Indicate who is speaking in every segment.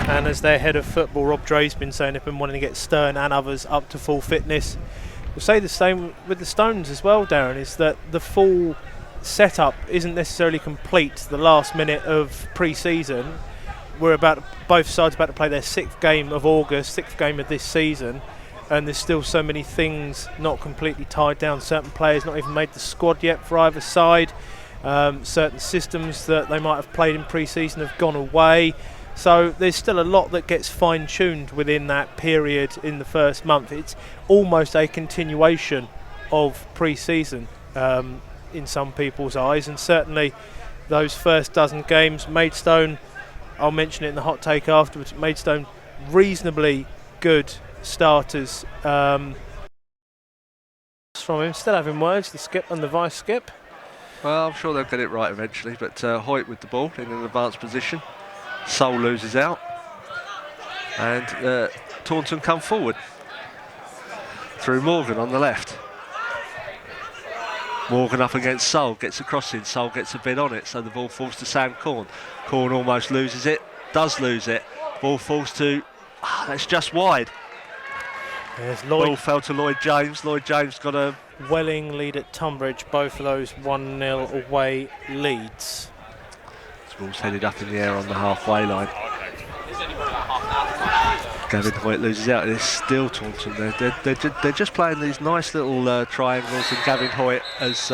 Speaker 1: And as their head of football, Rob Dre's been saying they've been wanting to get Stern and others up to full fitness. We'll say the same with the Stones as well, Darren, is that the full setup isn't necessarily complete the last minute of pre-season. Both sides about to play their 6th game of August, 6th game of this season, and there's still so many things not completely tied down. Certain players not even made the squad yet for either side. Certain systems that they might have played in pre-season have gone away. So there's still a lot that gets fine-tuned within that period in the first month. It's almost a continuation of pre-season in some people's eyes, and certainly those first dozen games, Maidstone, I'll mention it in the hot take afterwards, Maidstone reasonably good starters from him. Still having words, the skip and the vice skip.
Speaker 2: Well, I'm sure they'll get it right eventually, but Hoyt with the ball in an advanced position. Sol loses out, and Taunton come forward through Morgan on the left. Morgan up against Sol, gets a cross in, Sol gets a bit on it, so the ball falls to Sam Corn. Corn almost loses it, does lose it. Ball falls to, that's just wide. Ball fell to Lloyd James. Lloyd James got a
Speaker 1: Welling lead at Tunbridge, both of those 1-0 away leads.
Speaker 2: This ball's headed up in the air on the halfway line. Gavin Hoyt loses out, and it's still Taunton. They're just playing these nice little triangles, and Gavin Hoyt has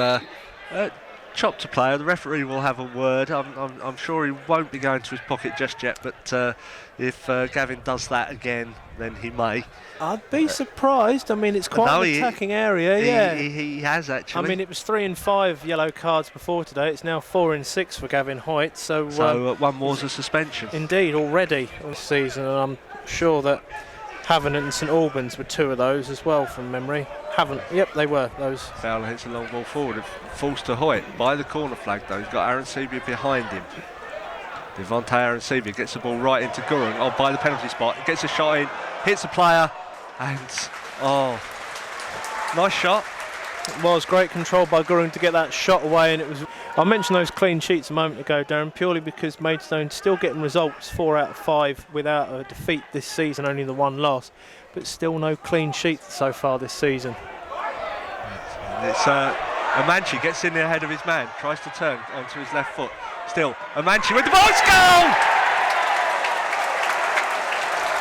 Speaker 2: chopped a player. The referee will have a word. I'm sure he won't be going to his pocket just yet, but if Gavin does that again, then he may.
Speaker 1: I'd be surprised. I mean, it's quite an attacking area.
Speaker 2: He has actually.
Speaker 1: I mean, it was 3 and 5 yellow cards before today. It's now 4 and 6 for Gavin Hoyt. So
Speaker 2: one more's a suspension.
Speaker 1: Indeed, already this season, and I'm sure that Havant and St Albans were 2 of those as well from memory. Yep, they were those.
Speaker 2: Fowler hits a long ball forward. It falls to Hoyt by the corner flag though. He's got Aaron Seaby behind him. Devontae Aaron Seaby gets the ball right into Gurung. By the penalty spot. Gets a shot in, hits a player, and nice shot.
Speaker 1: It was great control by Gurung to get that shot away, and it was. I mentioned those clean sheets a moment ago, Darren, purely because Maidstone still getting results 4 out of 5 without a defeat this season, only the 1 loss, but still no clean sheet so far this season.
Speaker 2: It's Amanchi gets in there ahead of his man, tries to turn onto his left foot. Still, Amanchi with the ball, goal!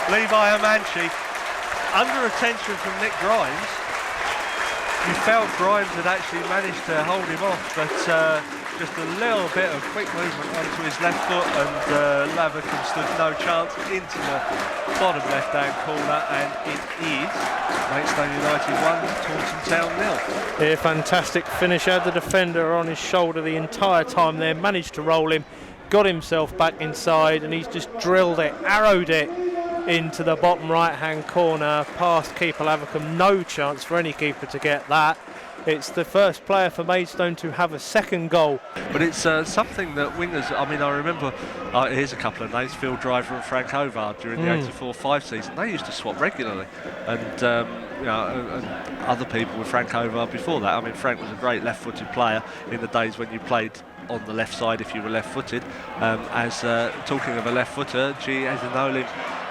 Speaker 2: Levi Amanchi under attention from Nick Grimes. You felt Grimes had actually managed to hold him off, but just a little bit of quick movement onto his left foot, and Lavercombe stood no chance into the bottom left-hand corner, and it is Maidstone United 1, Taunton Town 0.
Speaker 1: Yeah, fantastic finish. Had the defender on his shoulder the entire time there, managed to roll him, got himself back inside, and he's just drilled it, arrowed it into the bottom right-hand corner, past keeper Lavercombe. No chance for any keeper to get that. It's the first player for Maidstone to have a second goal.
Speaker 2: But it's something that wingers, I mean, I remember, here's a couple of names, Phil Driver and Frank Ovard during the 84-5 season. They used to swap regularly, and and other people with Frank Ovard before that. I mean, Frank was a great left-footed player in the days when you played on the left side if you were left-footed. Talking of a left-footer, G. Ezenolin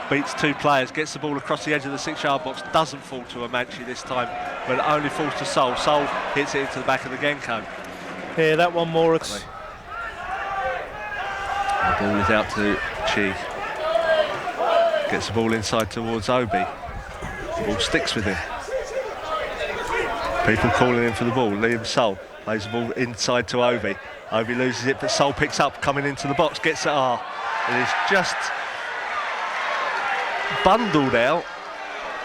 Speaker 2: beats 2 players, gets the ball across the edge of the 6-yard box, doesn't fall to Amanchi this time, but it only falls to Sol. Sol hits it into the back of the Genko.
Speaker 1: Yeah, that one more.
Speaker 2: The ball is out to Chi. Gets the ball inside towards Obi. The ball sticks with him. People calling in for the ball. Liam Sol plays the ball inside to Obi. Obi loses it, but Sol picks up, coming into the box, gets it. It is just bundled out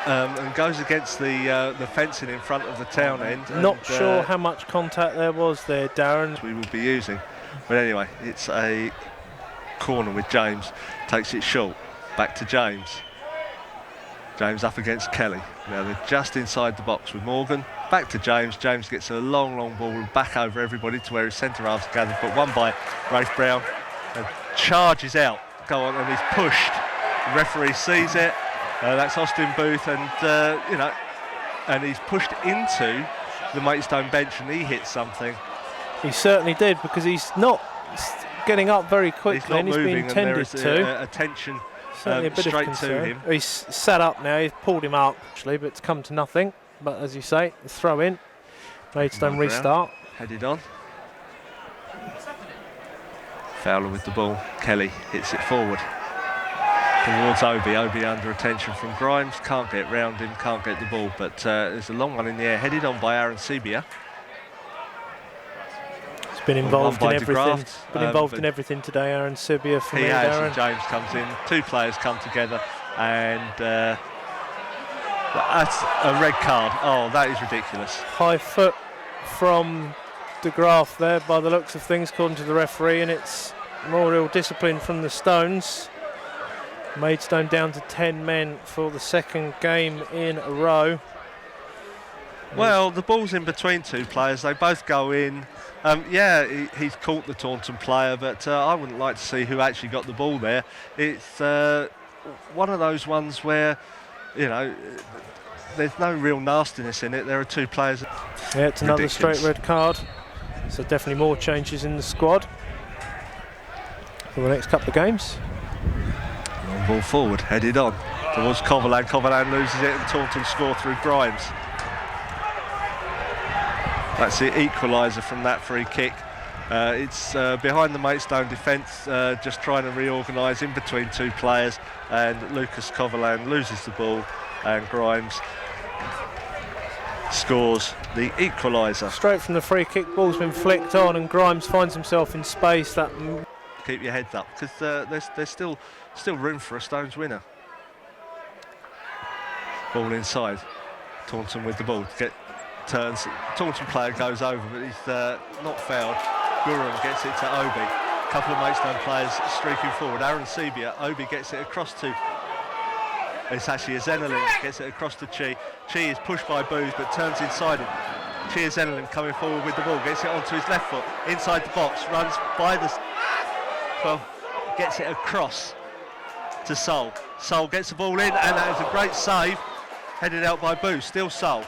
Speaker 2: and goes against the fencing in front of the town end.
Speaker 1: Not sure how much contact there was there, Darren.
Speaker 2: We will be using, but anyway, it's a corner with James. Takes it short, back to James. James up against Kelly. Now they're just inside the box with Morgan. Back to James. James gets a long ball back over everybody to where his centre halves are gathered, but won by Rafe Brown, and charges out. Go on, and he's pushed. The referee sees it. That's Austin Booth, and and he's pushed into the Maidstone bench, and he hit something.
Speaker 1: He certainly did, because he's not getting up very quickly, and he's been tended to.
Speaker 2: Attention
Speaker 1: Certainly a bit of
Speaker 2: straight
Speaker 1: concern.
Speaker 2: to him.
Speaker 1: He's sat up now. He's pulled him up actually, but it's come to nothing. But as you say, the throw in. Maidstone restart.
Speaker 2: Headed on. Fowler with the ball. Kelly hits it forward towards Obi. Obi under attention from Grimes. Can't get round him. Can't get the ball. But there's a long one in the air. Headed on by Aaron Sebia.
Speaker 1: Been involved in everything.
Speaker 2: DeGraft,
Speaker 1: Been involved in everything today. Aaron Sibia for
Speaker 2: he
Speaker 1: me.
Speaker 2: has.
Speaker 1: Aaron.
Speaker 2: And James comes in. Two players come together, and that's a red card. Oh, that is ridiculous.
Speaker 1: High foot from DeGraaf there, by the looks of things, according to the referee, and it's more real discipline from the Stones. Maidstone down to 10 men for the second game in a row.
Speaker 2: Well, the ball's in between two players. They both go in. He's caught the Taunton player, but I wouldn't like to see who actually got the ball there. It's one of those ones where, you know, there's no real nastiness in it. There are two players.
Speaker 1: Yeah, it's another straight red card. So definitely more changes in the squad for the next couple of games.
Speaker 2: Long ball forward, headed on towards Coverland. Coverland loses it, and Taunton score through Grimes. That's the equaliser from that free kick. It's behind the Maidstone defence, just trying to reorganise in between two players, and Lucas Coverland loses the ball, and Grimes scores the equaliser.
Speaker 1: Straight from the free kick, ball's been flicked on, and Grimes finds himself in space. That
Speaker 2: keep your heads up, because there's still room for a Stones winner. Ball inside. Taunton with the ball. Turns. Taunton player goes over, but he's not fouled. Guram gets it to Obi. A couple of Maidstone players streaking forward. Aaron Sebia. Obi gets it across to. It's actually Zenelin gets it across to Chi. Chi is pushed by Booz, but turns inside him. Chi Zenelin coming forward with the ball. Gets it onto his left foot. Inside the box. Runs by the. Well, gets it across to Sol. Sol gets the ball in, and that is a great save. Headed out by Booz. Still Sol.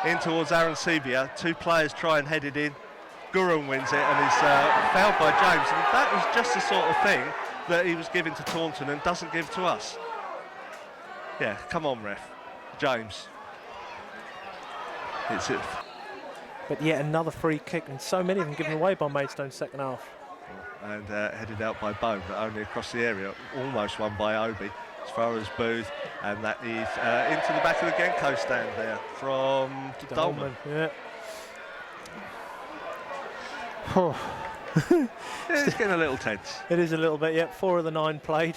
Speaker 2: In towards Aaron Sebia. Two players try and head it in. Guram wins it and is fouled by James. And that was just the sort of thing that he was giving to Taunton and doesn't give to us. Yeah, come on, ref. James. It's it.
Speaker 1: But yet another free kick, and so many of them given away by Maidstone's second half.
Speaker 2: And headed out by Bow, but only across the area. Almost won by Obi. As far as Booth, and that is into the back of the Genko stand there from Dolman.
Speaker 1: Yeah.
Speaker 2: It's getting a little tense.
Speaker 1: It is a little bit, yeah. 4 of the 9 played.